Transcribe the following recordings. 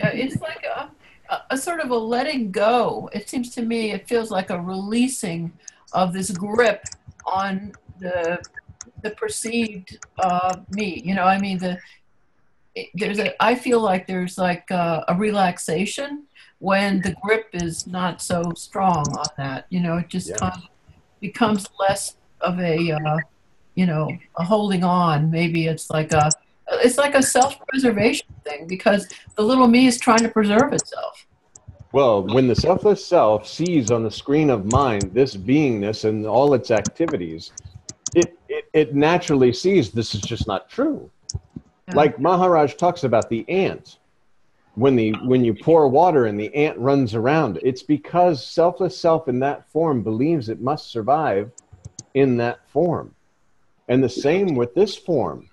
It's like a sort of a letting go. It seems to me, it feels like a releasing of this grip on the perceived me. You know, I mean, I feel like there's like a relaxation when the grip is not so strong on that. You know, it just Yeah. kind of becomes less of a, you know, a holding on. Maybe it's like a self-preservation thing because the little me is trying to preserve itself. Well, when the selfless self sees on the screen of mind this beingness and all its activities, it naturally sees this is just not true. Yeah. Like Maharaj talks about the ant. When you pour water and the ant runs around, it's because selfless self in that form believes it must survive in that form. And the same with this form.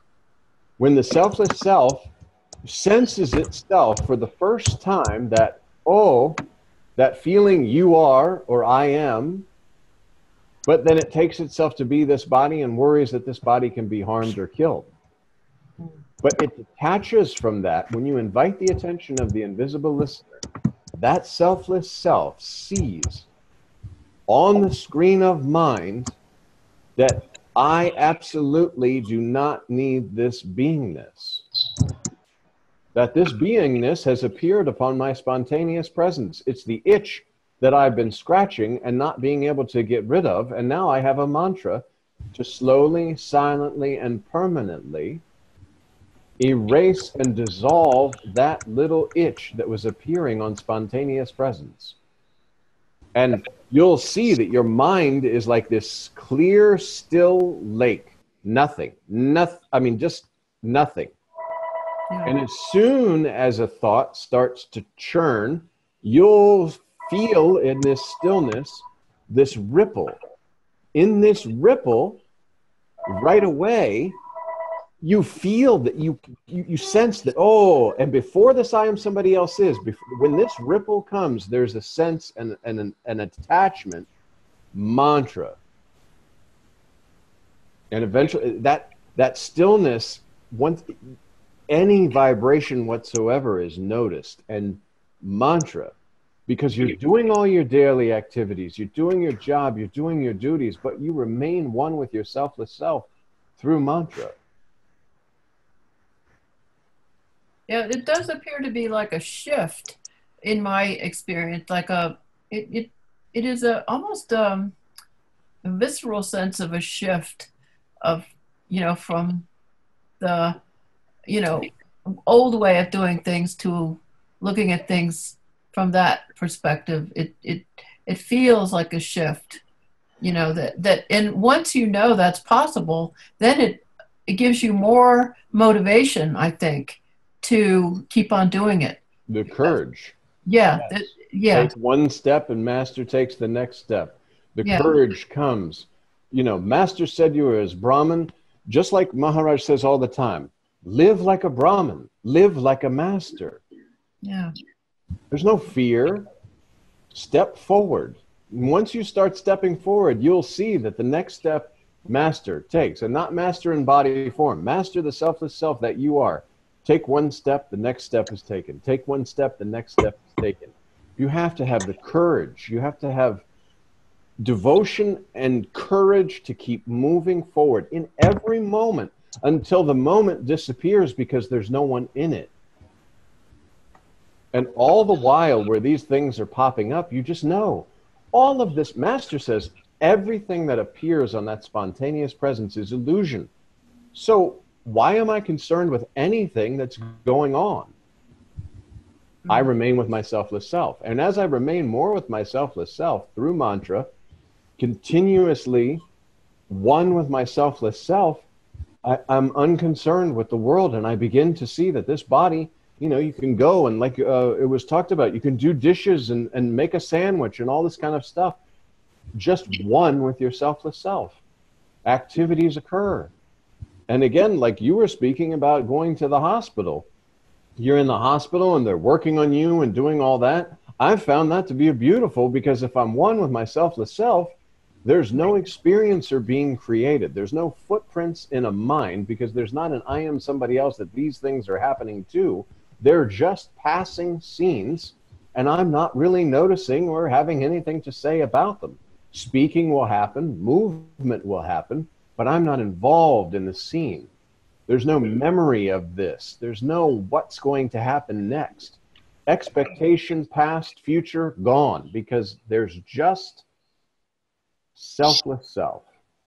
When the selfless self senses itself for the first time that, oh, that feeling you are or I am, but then it takes itself to be this body and worries that this body can be harmed or killed. But it detaches from that when you invite the attention of the invisible listener. That selfless self sees on the screen of mind that I absolutely do not need this beingness. That this beingness has appeared upon my spontaneous presence. It's the itch that I've been scratching and not being able to get rid of. And now I have a mantra to slowly, silently, and permanently erase and dissolve that little itch that was appearing on spontaneous presence. And you'll see that your mind is like this clear, still lake. Nothing. Nothing. I mean, just nothing. Yeah. And as soon as a thought starts to churn, you'll feel in this stillness this ripple. In this ripple, right away, you feel that you sense that, oh, and before this I am somebody else is. When this ripple comes, there's a sense and an attachment mantra. And eventually that stillness, once any vibration whatsoever is noticed, and mantra, because you're doing all your daily activities, you're doing your job, you're doing your duties, but you remain one with your selfless self through mantra. Yeah, it does appear to be like a shift in my experience, like it is a almost a visceral sense of a shift of, you know, from the, you know, old way of doing things to looking at things from that perspective. It feels like a shift, you know, that and once you know that's possible, then it gives you more motivation, I think, to keep on doing it. The courage. Yeah, Yes. yeah, Take one step and master takes the next step. The yeah, courage comes. You know, master said you were as Brahmin, just like Maharaj says all the time, live like a Brahmin, live like a master. yeah. There's no fear. Step forward. Once you start stepping forward, you'll see that the next step master takes, and not master in body form, master the selfless self that you are. Take one step, the next step is taken. Take one step, the next step is taken. You have to have the courage. You have to have devotion and courage to keep moving forward in every moment until the moment disappears because there's no one in it. And all the while where these things are popping up, you just know all of this. Master says everything that appears on that spontaneous presence is illusion. So why am I concerned with anything that's going on? I remain with my selfless self. And as I remain more with my selfless self through mantra, continuously one with my selfless self, I'm unconcerned with the world. And I begin to see that this body, you know, you can go and like it was talked about, you can do dishes and make a sandwich and all this kind of stuff. Just one with your selfless self. Activities occur. And again, like you were speaking about going to the hospital, you're in the hospital and they're working on you and doing all that. I've found that to be beautiful because if I'm one with my selfless self, there's no experiencer being created. There's no footprints in a mind because there's not an I am somebody else that these things are happening to. They're just passing scenes, and I'm not really noticing or having anything to say about them. Speaking will happen, movement will happen, but I'm not involved in the scene. There's no memory of this. There's no what's going to happen next. Expectation, past, future, gone, because there's just selfless self.